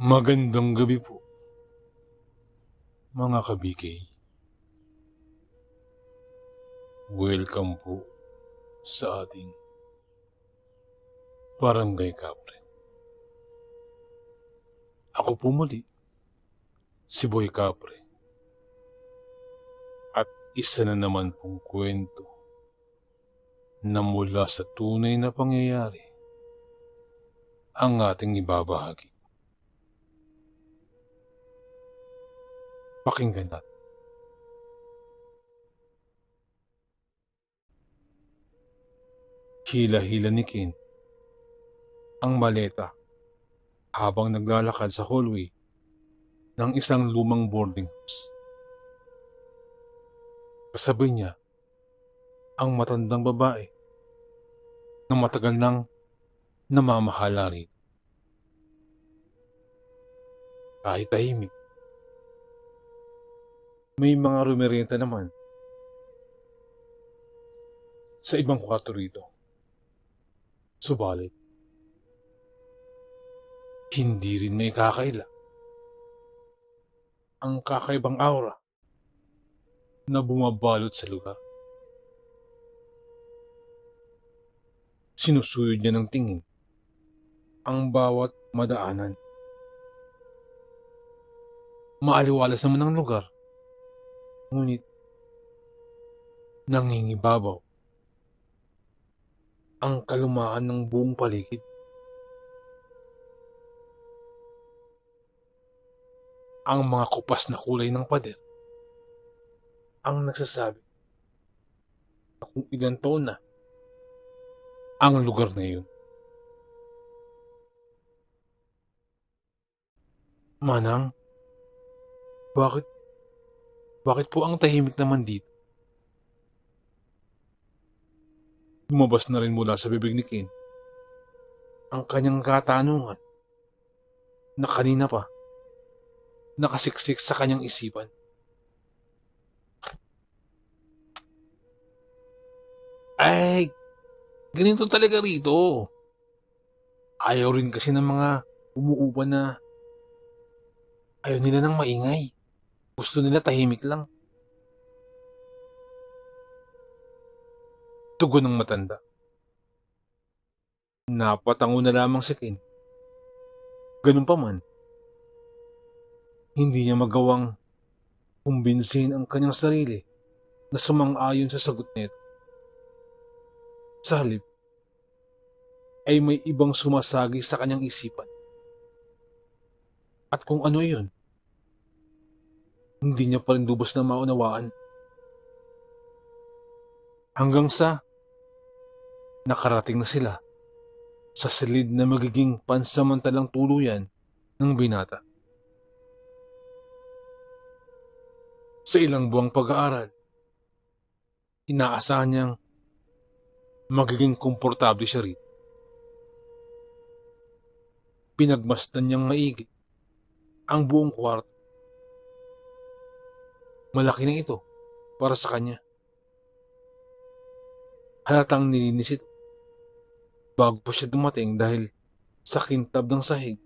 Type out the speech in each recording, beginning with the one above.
Magandang gabi po, mga kabigay. Welcome po sa ating Barangay Kapre. Ako po muli, si Boy Kapre. At isa na naman pong kwento na mula sa tunay na pangyayari ang ating ibabahagi. Pakinggan natin. Hila-hila ni Ken ang maleta habang naglalakad sa hallway ng isang lumang boarding house. Kasabay niya ang matandang babae na matagal nang namamahala rito. Kahit tahimik, may mga rumerenta naman sa ibang kwarto rito. Subalit, hindi rin may kakaila ang kakaibang aura na bumabalot sa lugar. Sinusuyod niya ng tingin ang bawat madaanan. Maaliwalas naman ang lugar, ngunit nangingibabaw ang kalumaan ng buong paligid. Ang mga kupas na kulay ng pader ang nagsasabi na kung ilang taon na ang lugar na yun. Manang, bakit po ang tahimik naman dito? Lumabas na rin mula sa bibig ni Ken ang kanyang katanungan na kanina pa nakasiksik sa kanyang isipan. Ay, ganito talaga rito. Ayaw rin kasi ng mga umuupa na ayaw nila ng maingay. Gusto nila tahimik lang. Tugon ng matanda. Napatango na lamang si Ken. Ganun pa man, hindi niya magawang kumbinsin ang kanyang sarili na sumang-ayon sa sagot nito. Sa halip, ay may ibang sumasagi sa kanyang isipan. At kung ano iyon, hindi niya pa rin lubos na maunawaan. Hanggang sa nakarating na sila sa silid na magiging pansamantalang tuluyan ng binata. Sa ilang buwang pag-aaral, inaasahan niyang magiging komportable siya rito. Pinagmasdan niyang maigi ang buong kwarto. Malaki na ito para sa kanya. Halatang nilinis ito bago pa siya dumating dahil sa kintab ng sahig.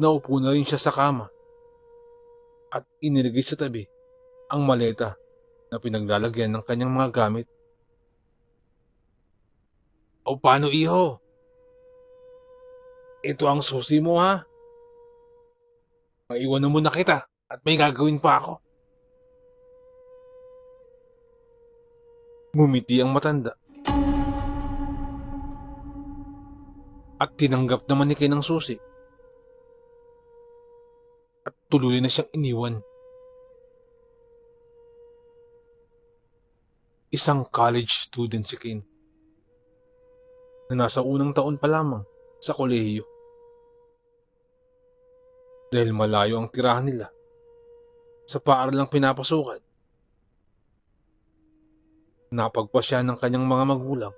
Naupo na rin siya sa kama at inilagay sa tabi ang maleta na pinaglalagyan ng kanyang mga gamit. O paano, iho? Ito ang susi mo, ha? Maiwan na muna kita at may gagawin pa ako. Ngumiti ang matanda. At tinanggap naman ni Ken ang susi. At tuloy na siyang iniwan. Isang college student si Ken na nasa unang taon pa lamang sa kolehiyo. Dahil malayo ang tirahan nila sa paaralang pinapasukan, napagpa siya ng kanyang mga magulang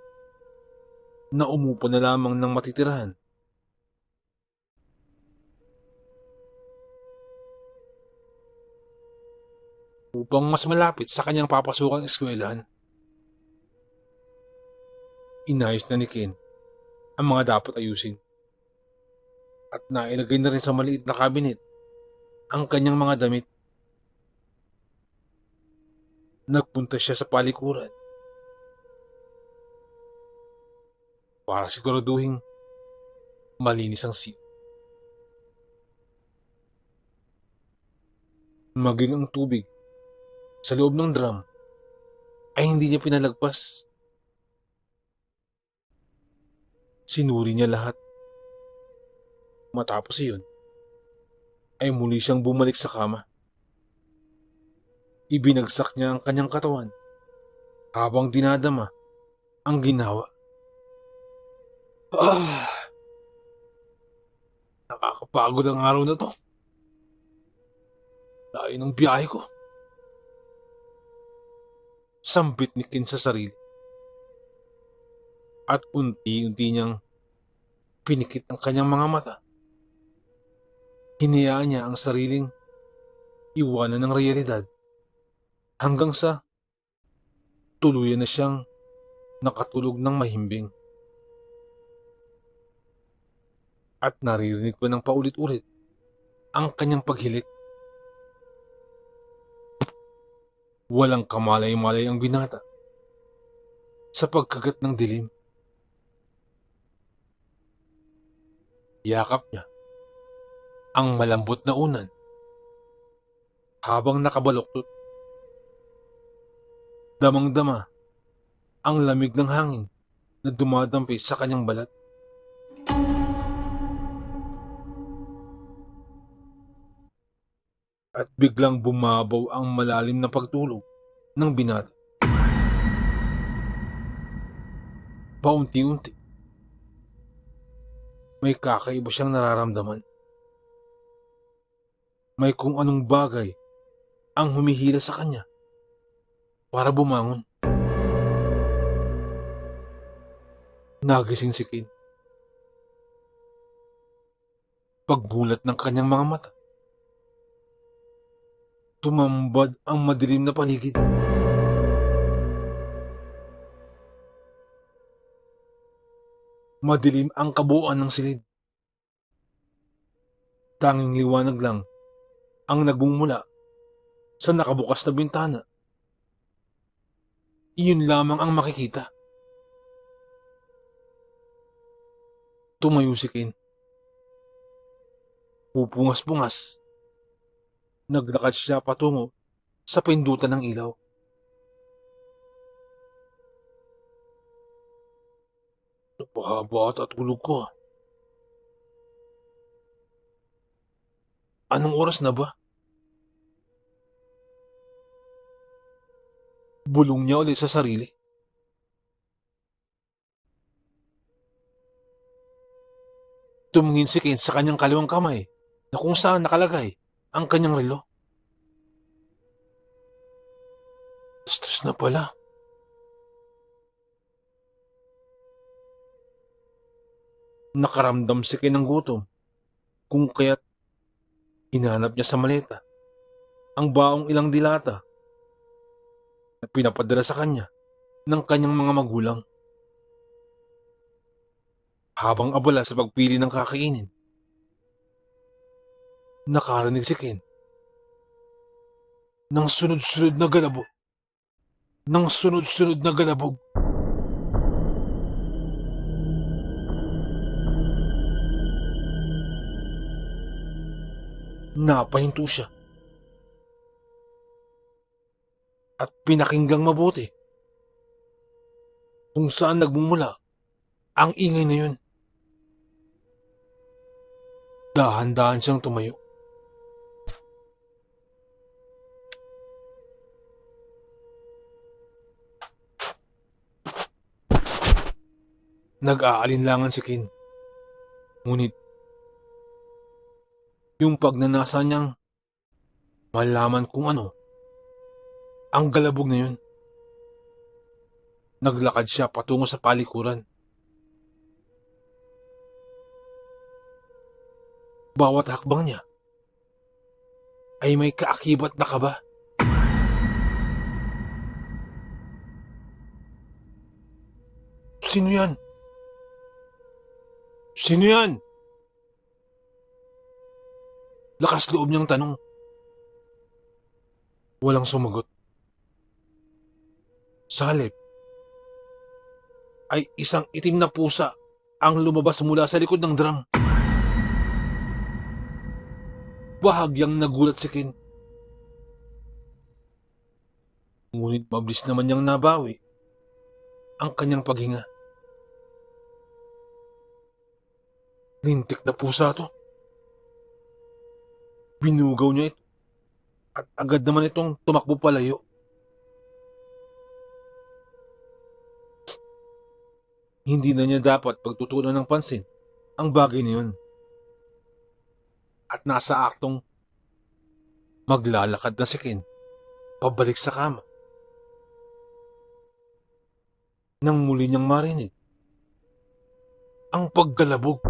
na umupo na lamang ng matitirahan. Upang mas malapit sa kanyang papasukang eskwelahan. Inayos na ni Ken ang mga dapat ayusin. at nailagay na rin sa maliit na kabinet ang kanyang mga damit. Nagpunta siya sa palikuran para siguraduhin malinis ang silid. Maging ang tubig sa loob ng drum ay hindi niya pinalagpas. Sinuri niya lahat. Matapos iyon, ay muli siyang bumalik sa kama. Ibinagsak niya ang kanyang katawan habang dinadama ang ginawa. Nakakapagod ang araw na to. Layo ng biyahe ko. Sambit ni Ken sa sarili. At unti-unti niyang pinikit ang kanyang mga mata. Hinayaan niya ang sariling iwanan ng realidad hanggang sa tuluyan na siyang nakatulog ng mahimbing. At naririnig pa ng paulit-ulit ang kanyang paghilik. Walang kamalay-malay ang binata sa pagkagat ng dilim. Yakap niya ang malambot na unan habang nakabaluktot. Damang-dama ang lamig ng hangin na dumadampi sa kanyang balat. At biglang bumabaw ang malalim na pagtulog ng binata. Paunti-unti, may kakaiba siyang nararamdaman. May kung anong bagay ang humihila sa kanya para bumangon. Nagising si Ken. Pagbulat ng kanyang mga mata, tumambad ang madilim na paligid. Madilim ang kabuuan ng silid. Tanging liwanag lang ang nagmumula sa nakabukas na bintana. Iyon lamang ang makikita. Tumayo si Ken. Pupungas-pungas. Naglakad siya patungo sa pindutan ng ilaw. Napahaba at tulog ko. Anong oras na ba? Bulong niya ulit sa sarili. Tumingin si Ken sa kanyang kaliwang kamay na kung saan nakalagay ang kanyang relo. Bastos na pala. Nakaramdam si Ken ng gutom, kung kaya't hinanap niya sa maleta ang baong ilang dilata na pinapadala sa kanya ng kanyang mga magulang. Habang abala sa pagpili ng kakainin, nakarinig si Ken ng sunod-sunod na galabog. Napahinto siya at pinakinggang mabuti kung saan nagmumula ang ingay na yun. Dahan-dahan siyang tumayo. Nag-aalinlangan si Ken. Ngunit yung pagnanasa niyang malaman kung ano ang galabog na yun. Naglakad siya patungo sa palikuran. Bawat hakbang niya ay may kaakibat na kaba. Sino yan? Sino yan? Lakas loob niyang tanong. Walang sumagot. Sa halip ay isang itim na pusa ang lumabas mula sa likod ng drum. Bahagyang nagulat si Ken. Ngunit mabilis naman niyang nabawi ang kanyang paghinga. Lintik na pusa to. Binugaw niya ito at agad naman itong tumakbo palayo. Hindi na niya dapat pagtutunan ng pansin ang bagay na yun. At nasa aktong maglalakad na si Ken pabalik sa kama. Nang muli niyang marinig ang paggalabog.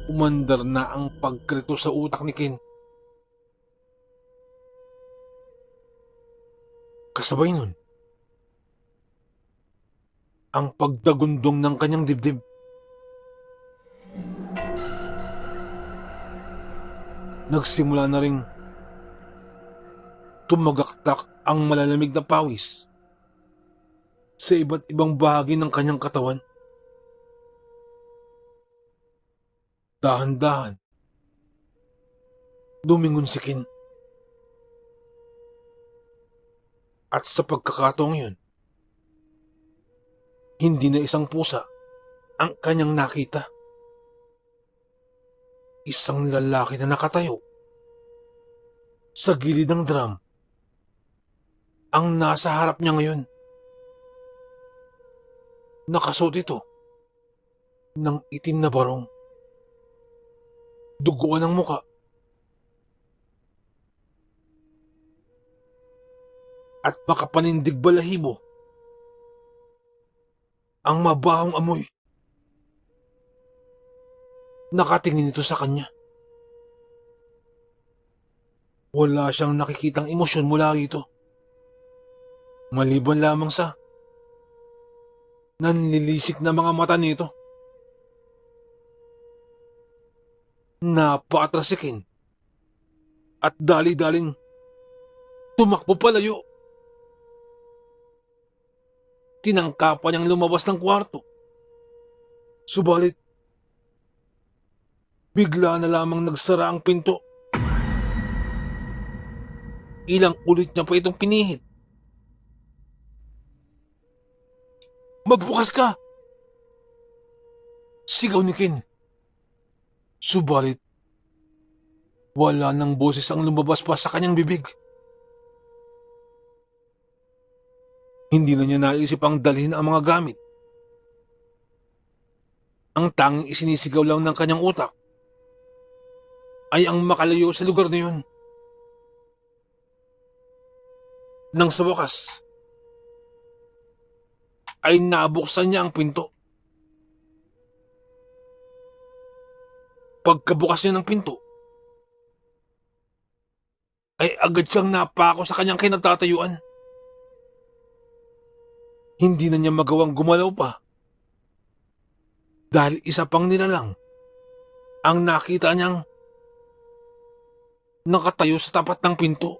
Umandar na ang pagkrito sa utak ni Ken. Kasabay nun, ang pagdagundong ng kanyang dibdib. Nagsimula na ring tumagaktak ang malalamig na pawis sa iba't ibang bahagi ng kanyang katawan. Dahan-dahan, lumingon si Ken. At sa pagkakataong yun, hindi na isang pusa ang kanyang nakita. Isang lalaki na nakatayo sa gilid ng drum ang nasa harap niya ngayon. Nakasuot ito ng itim na barong. Duguan ang muka. At makapanindig balahibo ang mabahong amoy. Nakatingin ito sa kanya. Wala siyang nakikitang emosyon mula rito. Maliban lamang sa nanlilisik na mga mata nito. Napaatras si Ken at dali-daling tumakbo palayo. Tinangkapan niyang lumabas ng kwarto. Subalit, bigla na lamang nagsara ang pinto. Ilang ulit niya pa itong pinihit. Magbukas ka! Sigaw ni Ken. Subalit, wala nang boses ang lumabas pa sa kanyang bibig. Hindi na niya naisip ang dalhin ang mga gamit. Ang tanging isinisigaw lang ng kanyang utak ay ang makalayo sa lugar na yun. Nang sa wakas, ay nabuksan niya ang pinto. Pagkabukas niya ng pinto, ay agad siyang napako sa kanyang kinatatayuan. Hindi na niya magawang gumalaw pa dahil isa pang nilalang ang nakita niyang nakatayo sa tapat ng pinto.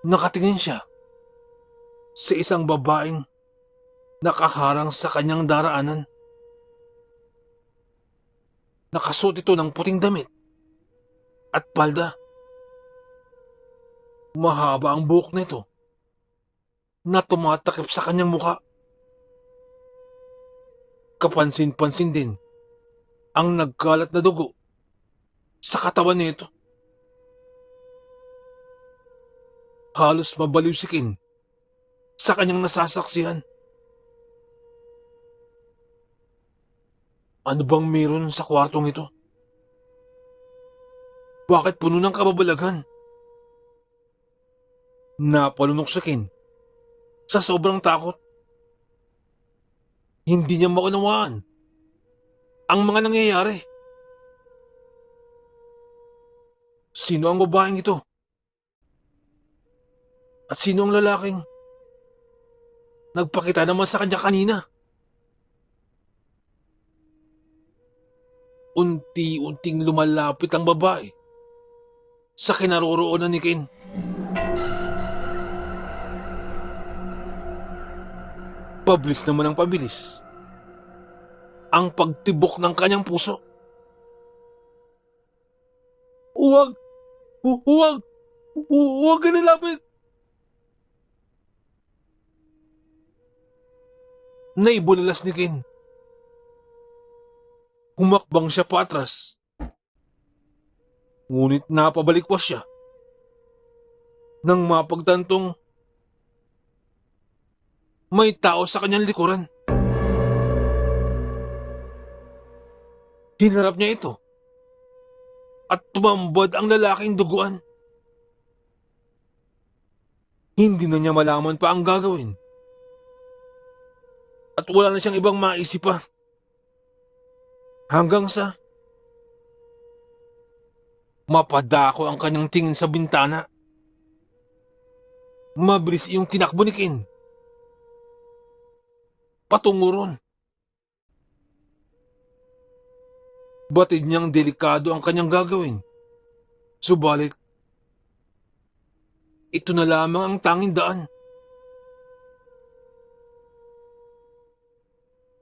Nakatingin siya sa isang babaeng nakaharang sa kanyang daraanan. Nakasuot ito ng puting damit at palda. Mahaba ang buhok nito na tumatakip sa kanyang muka. Kapansin-pansin din ang nagkalat na dugo sa katawan nito. Halos mabaliw si Ken sa kanyang nasasaksihan. Ano bang meron sa kwartong ito? Bakit puno ng kababalaghan? Napalunok si Ken sa sobrang takot. Hindi niya maunawaan ang mga nangyayari. Sino ang babaeng ito At sino ang lalaking nagpakita naman sa kanya kanina? Unti-unting lumalapit ang babae sa kinaroroonan ni Ken. Pabilis naman ang pabilis ang pagtibok ng kanyang puso. Huwag! Huwag! Huwag ka nilapit! Naibulalas ni Ken. Humakbang siya patras. Ngunit napabalikwas siya nang mapagtantong may tao sa kanyang likuran. Hinarap niya ito at tumambad ang lalaking duguan. Hindi na niya malaman pa ang gagawin. At wala na siyang ibang maisip pa. Hanggang sa mapadako ang kanyang tingin sa bintana. Mabilis iyong tinakbo ni Ken patungo ron. Batid niyang delikado ang kanyang gagawin. Subalit, ito na lamang ang tanging daan.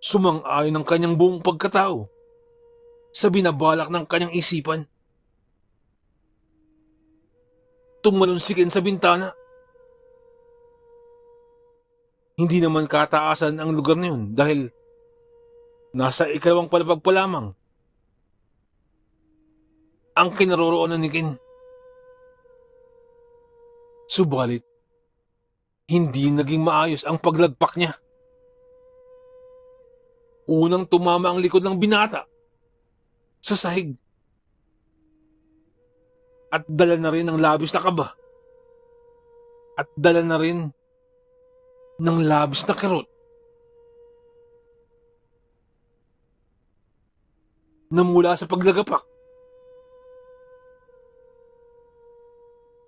Sumang-ayon ang kanyang buong pagkatao sa binabalak ng kanyang isipan. Tumalon si Ken sa bintana. Hindi naman kataasan ang lugar na yun dahil nasa ikalawang palapag pa lamang ang kinaroroonan ni Ken. Subalit, hindi naging maayos ang paglagpak niya. Unang tumama ang likod ng binata sa sahig. At dala na rin ng labis na kaba. At dala na rin ng labis na kirot. Na mula sa paglagapak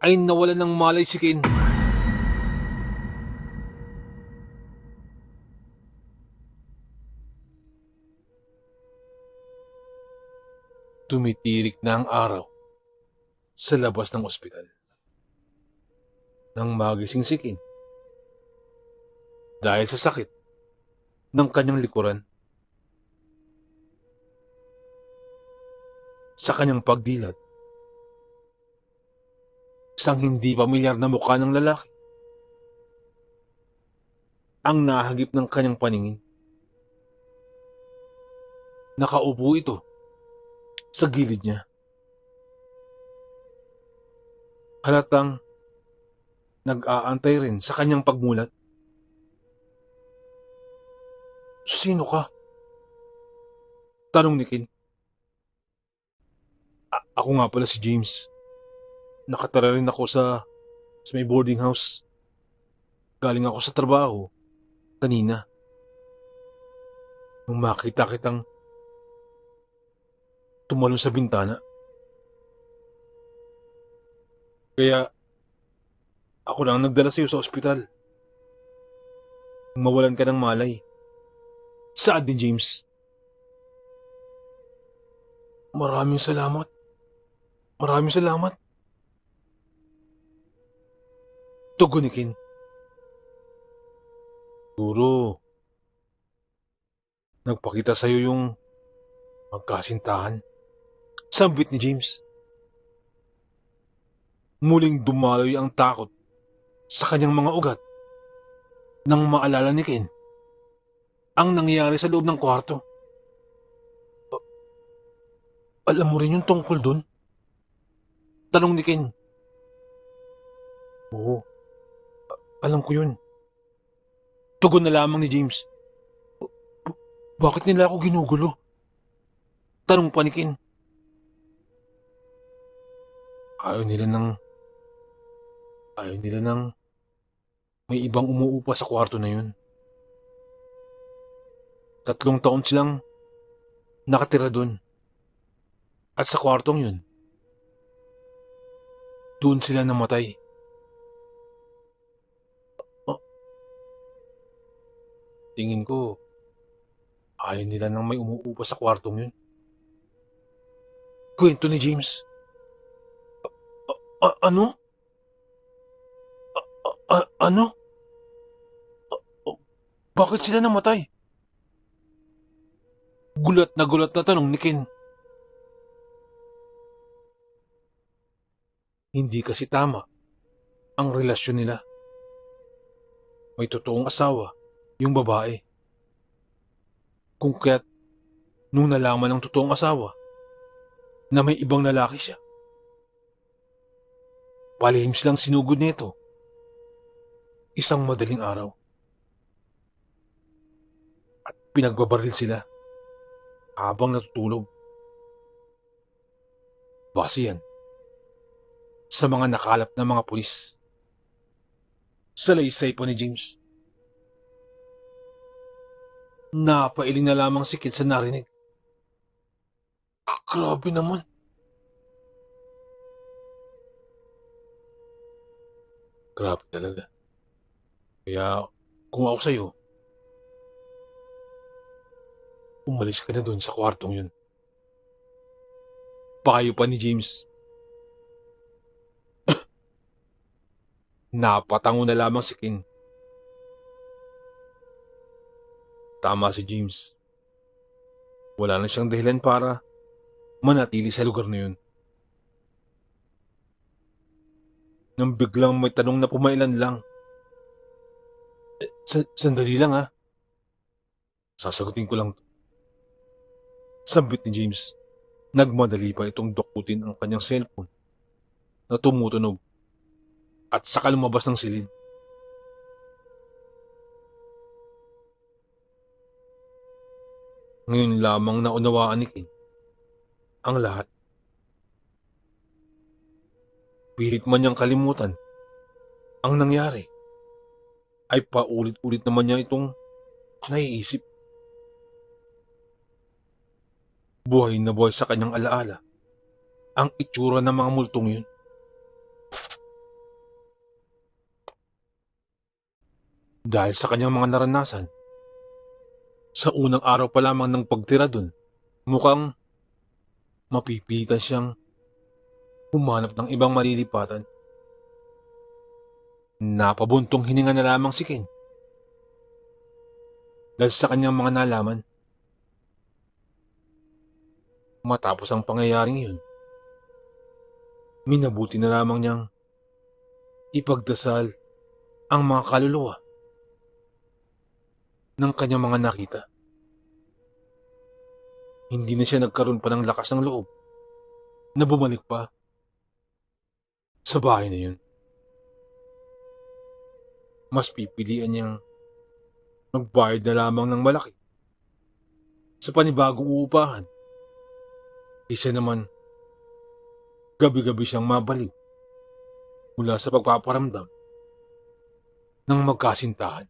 ay nawalan ng malay si Ken. Tumitirik na ang araw sa labas ng ospital. Nang magising si Ken dahil sa sakit ng kanyang likuran. Sa kanyang pagdilat, isang hindi pamilyar na mukha ng lalaki ang nahagip ng kanyang paningin. Nakaupo ito sa gilid niya. Halatang nag-aantay rin sa kanyang pagmulat. Sino ka? Tanong ni Ken. Ako nga pala si James. Nakatira rin ako sa may boarding house. Galing ako sa trabaho kanina. Nung makita kitang tumalon sa bintana. Kaya ako na ang nagdala sa iyo sa ospital. Mawalan ka ng malay. Saan din, James? Maraming salamat. Maraming salamat. Tugon ni Ken. Siguro, nagpakita sa'yo yung magkasintahan. Sambit ni James. Muling dumaloy ang takot sa kanyang mga ugat nang maalala ni Ken ang nangyari sa loob ng kwarto. Alam mo rin yung tungkol dun? Tanong ni Ken. Oo, alam ko yun. Tugon na lamang ni James. Bakit nila ako ginugulo? Tanong pa ni Ken. Ayaw nila ng may ibang umuupa sa kwarto na yun. 3 taon silang nakatira dun. At sa kwartong yun, doon sila namatay. Tingin ko, ayaw nila nang may umuupa sa kwartong yun. Kwento ni James. Ano? Ano? Bakit sila namatay? Gulat na tanong ni Ken. Hindi kasi tama ang relasyon nila. May totoong asawa, yung babae. Kung kaya't nung nalaman ng totoong asawa na may ibang lalaki siya, palihim silang sinugod nito. Isang madaling araw. At pinagbabaril sila habang natutulog. Base yan sa mga nakalap na mga pulis. Salaysay pa ni James. Napailing na lamang si Kid sa narinig. Grabe naman. Grabe talaga. Kaya kung ako sa'yo, umalis ka na doon sa kwartong yun. Payo pa ni James. Napatango na lamang si Ken. Tama si James. Wala na siyang dahilan para manatili sa lugar na yun. Nang biglang may tanong na pumailan lang. Sandali lang ha. Sasagutin ko lang. Sambit ni James. Nagmadali pa itong dukutin ang kanyang cellphone na tumutunog at saka lumabas ng silid. Ngayon lamang naunawaan ni Ken ang lahat. Pilit man niyang kalimutan ang nangyari, ay paulit-ulit naman niya itong naiisip. Buhay na buhay sa kanyang alaala ang itsura ng mga multong yun. Dahil sa kanyang mga naranasan, sa unang araw pa lamang ng pagtira dun, mukhang mapipilitan siyang humanap ng ibang malilipatan. Napabuntong hininga na lamang si Ken dahil sa kanyang mga nalaman. Matapos ang pangyayaring yun, minabuti na lamang niyang ipagdasal ang mga kaluluwa ng kanyang mga nakita. Hindi na siya nagkaroon pa ng lakas ng loob na bumalik pa sa bahay na yun. Mas pipilian niyang magbayad na lamang ng malaki sa panibagong uupahan kaysa naman gabi-gabi siyang mabalik mula sa pagpaparamdam ng magkasintahan.